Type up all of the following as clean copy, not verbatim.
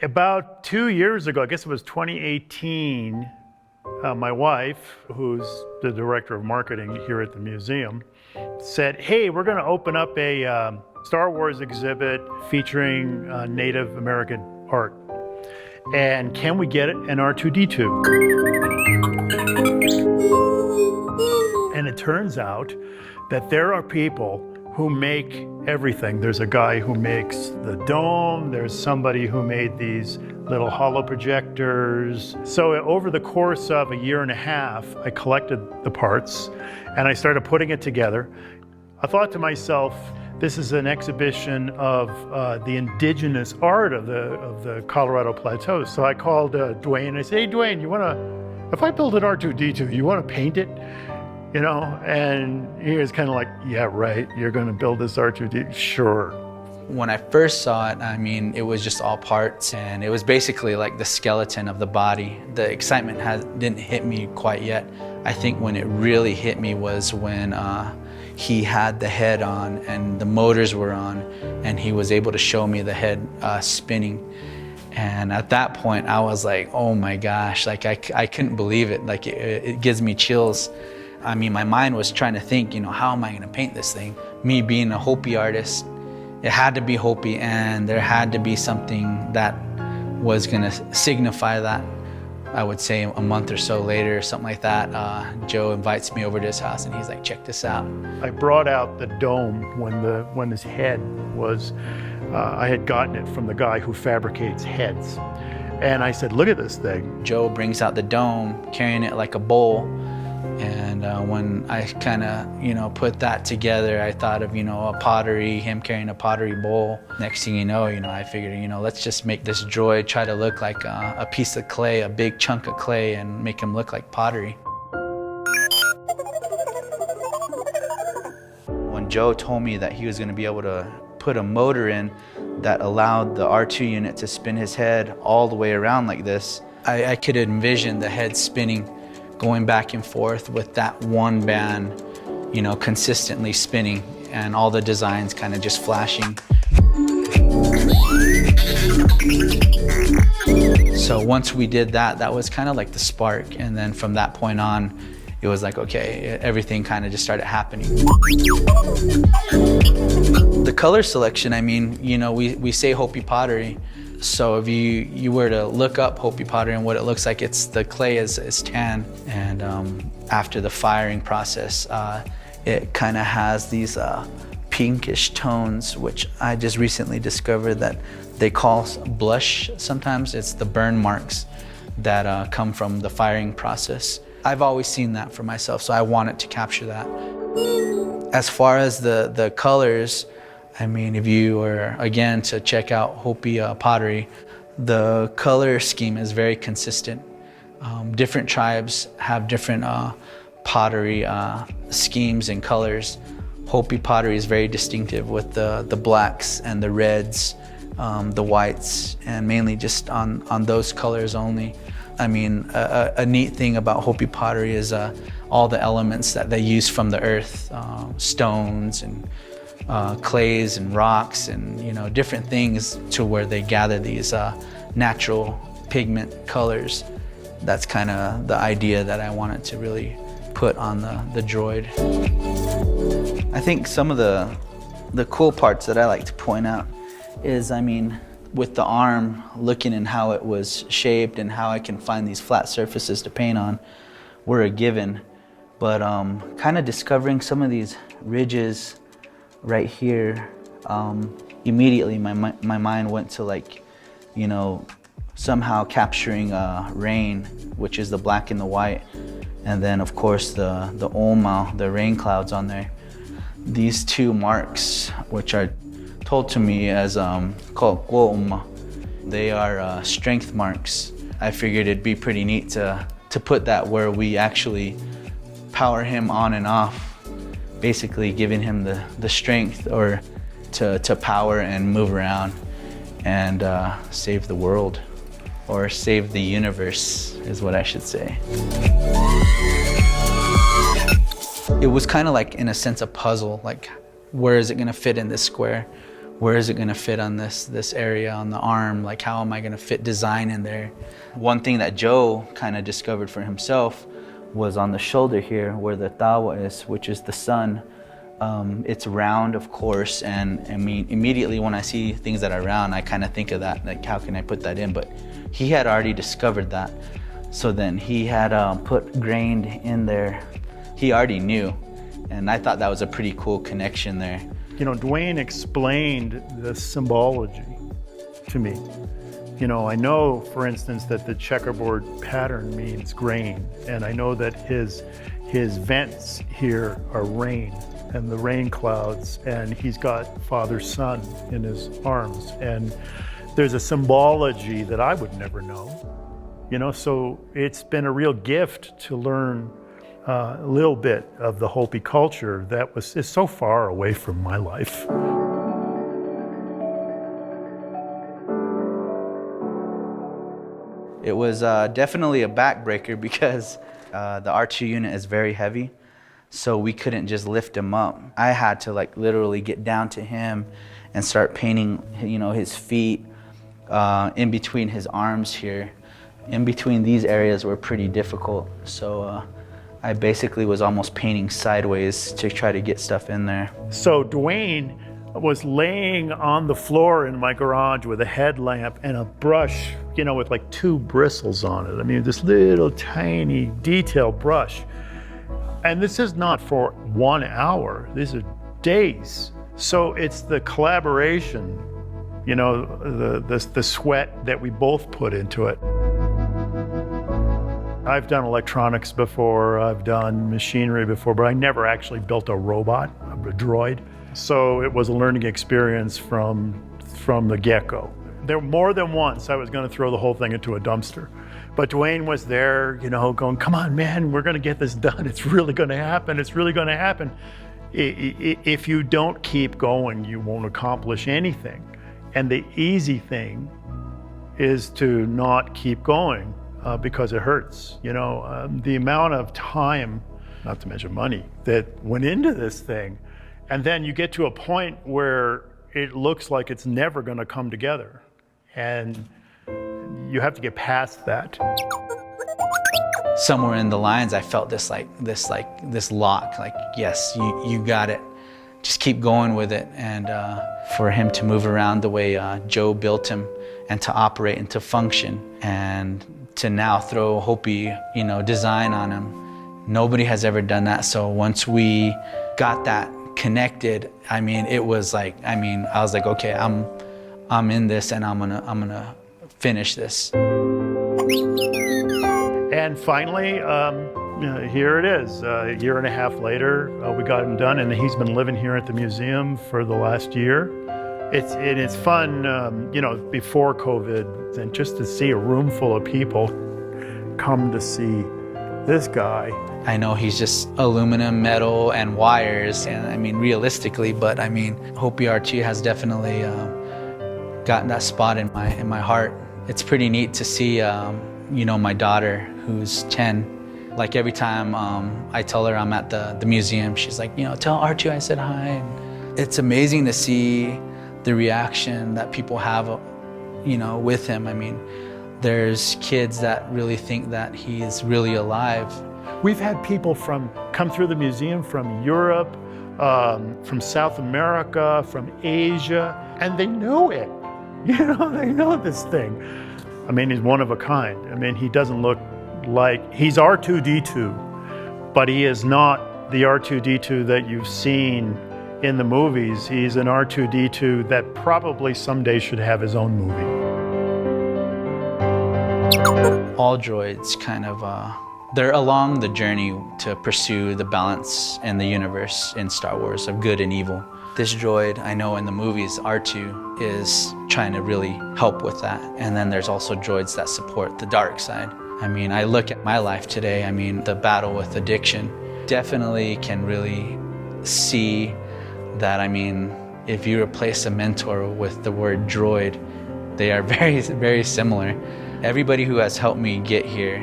About 2 years ago, I guess it was 2018, my wife, who's the director of marketing here at the museum, said, hey, we're going to open up a Star Wars exhibit featuring Native American art. And can we get an R2D2? And it turns out that there are people who make everything. There's a guy who makes the dome. There's somebody who made these little hollow projectors. So over the course of a year and a half, I collected the parts and I started putting it together. I thought to myself, this is an exhibition of the indigenous art of the Colorado Plateau. So I called Duane and I said, hey, Duane, if I build an R2D2, you want to paint it? You know, and he was kind of like, yeah, right, you're going to build this R2D2, sure. When I first saw it, I mean, it was just all parts, and it was basically like the skeleton of the body. The excitement didn't hit me quite yet. I think when it really hit me was when he had the head on and the motors were on, and he was able to show me the head spinning. And at that point, I was like, oh my gosh, like I couldn't believe it. Like it gives me chills. I mean, my mind was trying to think, you know, how am I going to paint this thing? Me being a Hopi artist, it had to be Hopi, and there had to be something that was going to signify that. I would say a month or so later, something like that, Joe invites me over to his house and he's like, check this out. I brought out the dome when his head was, I had gotten it from the guy who fabricates heads. And I said, look at this thing. Joe brings out the dome, carrying it like a bowl. And when I kind of, you know, put that together, I thought of, you know, a pottery, him carrying a pottery bowl. Next thing you know, I figured, you know, let's just make this droid try to look like a piece of clay, a big chunk of clay, and make him look like pottery. When Joe told me that he was going to be able to put a motor in that allowed the R2 unit to spin his head all the way around like this, I could envision the head spinning, going back and forth with that one band, you know, consistently spinning, and all the designs kind of just flashing. So once we did that, that was kind of like the spark. And then from that point on, it was like, okay, everything kind of just started happening. The color selection, I mean, you know, we say Hopi pottery. So if you were to look up Hopi pottery and what it looks like, the clay is tan. And after the firing process, it kind of has these pinkish tones, which I just recently discovered that they call blush sometimes. It's the burn marks that come from the firing process. I've always seen that for myself, so I wanted to capture that. As far as the colors, I mean, if you were, again, to check out Hopi pottery, the color scheme is very consistent. Different tribes have different pottery schemes and colors. Hopi pottery is very distinctive with the blacks and the reds, the whites, and mainly just on those colors only. I mean, a neat thing about Hopi pottery is all the elements that they use from the earth, stones and clays and rocks and, you know, different things to where they gather these natural pigment colors. That's kind of the idea that I wanted to really put on the droid. I think some of the cool parts that I like to point out is, I mean, with the arm, looking at how it was shaped and how I can find these flat surfaces to paint on were a given. But kind of discovering some of these ridges right here, immediately my mind went to, like, you know, somehow capturing rain, which is the black and the white, and then of course the oma, the rain clouds on there. These two marks, which are told to me as called oma, they are strength marks. I figured it'd be pretty neat to put that where we actually power him on and off, basically giving him the strength or to power and move around and save the world, or save the universe is what I should say. It was kind of like, in a sense, a puzzle, like where is it gonna fit in this square? where is it gonna fit on this area on the arm? Like, how am I gonna fit design in there? One thing that Joe kind of discovered for himself was on the shoulder here where the tawa is, which is the sun. It's round, of course, and I mean, immediately when I see things that are round, I kind of think of that, like, how can I put that in? But he had already discovered that. So then he had put grained in there. He already knew, and I thought that was a pretty cool connection there. You know, Duane explained the symbology to me. You know, I know, for instance, that the checkerboard pattern means grain, and I know that his vents here are rain, and the rain clouds, and he's got Father Son in his arms, and there's a symbology that I would never know. You know, so it's been a real gift to learn a little bit of the Hopi culture that is so far away from my life. It was definitely a backbreaker because the R2 unit is very heavy, so we couldn't just lift him up. I had to like literally get down to him and start painting, you know, his feet, in between his arms here. In between these areas were pretty difficult, so I basically was almost painting sideways to try to get stuff in there. So Duane was laying on the floor in my garage with a headlamp and a brush, you know, with like 2 bristles on it. I mean, this little tiny detail brush. And this is not for 1 hour, these are days. So it's the collaboration, you know, the sweat that we both put into it. I've done electronics before, I've done machinery before, but I never actually built a robot, a droid. So it was a learning experience from the get-go. There more than once I was going to throw the whole thing into a dumpster. But Duane was there, you know, going, come on, man, we're going to get this done. It's really going to happen. It's really going to happen. If you don't keep going, you won't accomplish anything. And the easy thing is to not keep going because it hurts. You know, the amount of time, not to mention money, that went into this thing. And then you get to a point where it looks like it's never going to come together. And you have to get past that. Somewhere in the lines, I felt this lock, like, yes, you got it. Just keep going with it. And for him to move around the way Joe built him and to operate and to function and to now throw Hopi, you know, design on him. Nobody has ever done that. So once we got that connected, I mean, it was like, I mean, I was like, okay, I'm in this and I'm gonna finish this. And finally, here it is. A year and a half later, we got him done, and he's been living here at the museum for the last year. It's fun, you know, before COVID, and just to see a room full of people come to see this guy. I know he's just aluminum, metal, and wires, and I mean, realistically, but I mean, HOPI R2 has definitely gotten that spot in my heart. It's pretty neat to see, you know, my daughter, who's 10, like every time I tell her I'm at the museum, she's like, you know, tell R2 I said hi. And it's amazing to see the reaction that people have, you know, with him. I mean, there's kids that really think that he's really alive. We've had people come through the museum from Europe, from South America, from Asia, and they know it. You know, they know this thing. I mean, he's one of a kind. I mean, he doesn't look like, he's R2D2, but he is not the R2D2 that you've seen in the movies. He's an R2D2 that probably someday should have his own movie. All droids kind of, they're along the journey to pursue the balance in the universe in Star Wars of good and evil. This droid, I know in the movies, R2 is trying to really help with that. And then there's also droids that support the dark side. I mean, I look at my life today, I mean, the battle with addiction definitely can really see that, I mean, if you replace a mentor with the word droid, they are very, very similar. Everybody who has helped me get here,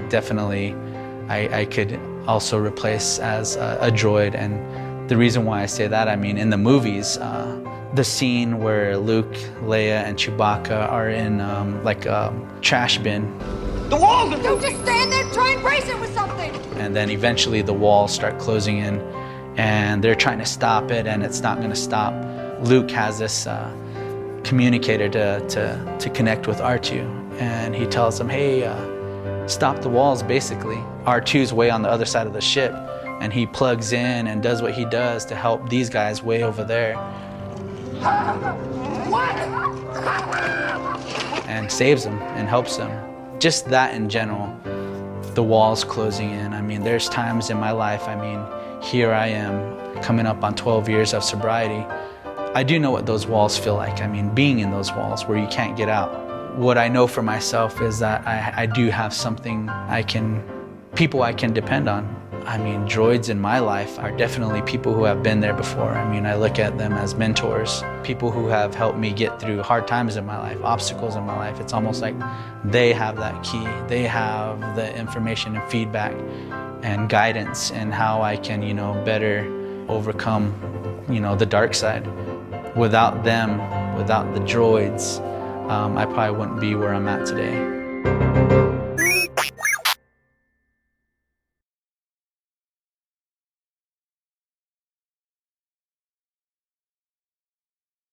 definitely I could also replace as a droid. And the reason why I say that, I mean, in the movies, the scene where Luke, Leia, and Chewbacca are in like a trash bin. The walls are Don't just stand there, try and brace it with something! And then eventually the walls start closing in, and they're trying to stop it, and it's not gonna stop. Luke has this communicator to connect with R2, and he tells him, hey, stop the walls, basically. R2's way on the other side of the ship, and he plugs in and does what he does to help these guys way over there. What? And saves them and helps them. Just that in general, the walls closing in. I mean, there's times in my life, I mean, here I am coming up on 12 years of sobriety. I do know what those walls feel like. I mean, being in those walls where you can't get out. What I know for myself is that I do have something people I can depend on. I mean, droids in my life are definitely people who have been there before. I mean, I look at them as mentors, people who have helped me get through hard times in my life, obstacles in my life. It's almost like they have that key. They have the information and feedback and guidance and how I can, better overcome, the dark side. Without them, without the droids, I probably wouldn't be where I'm at today.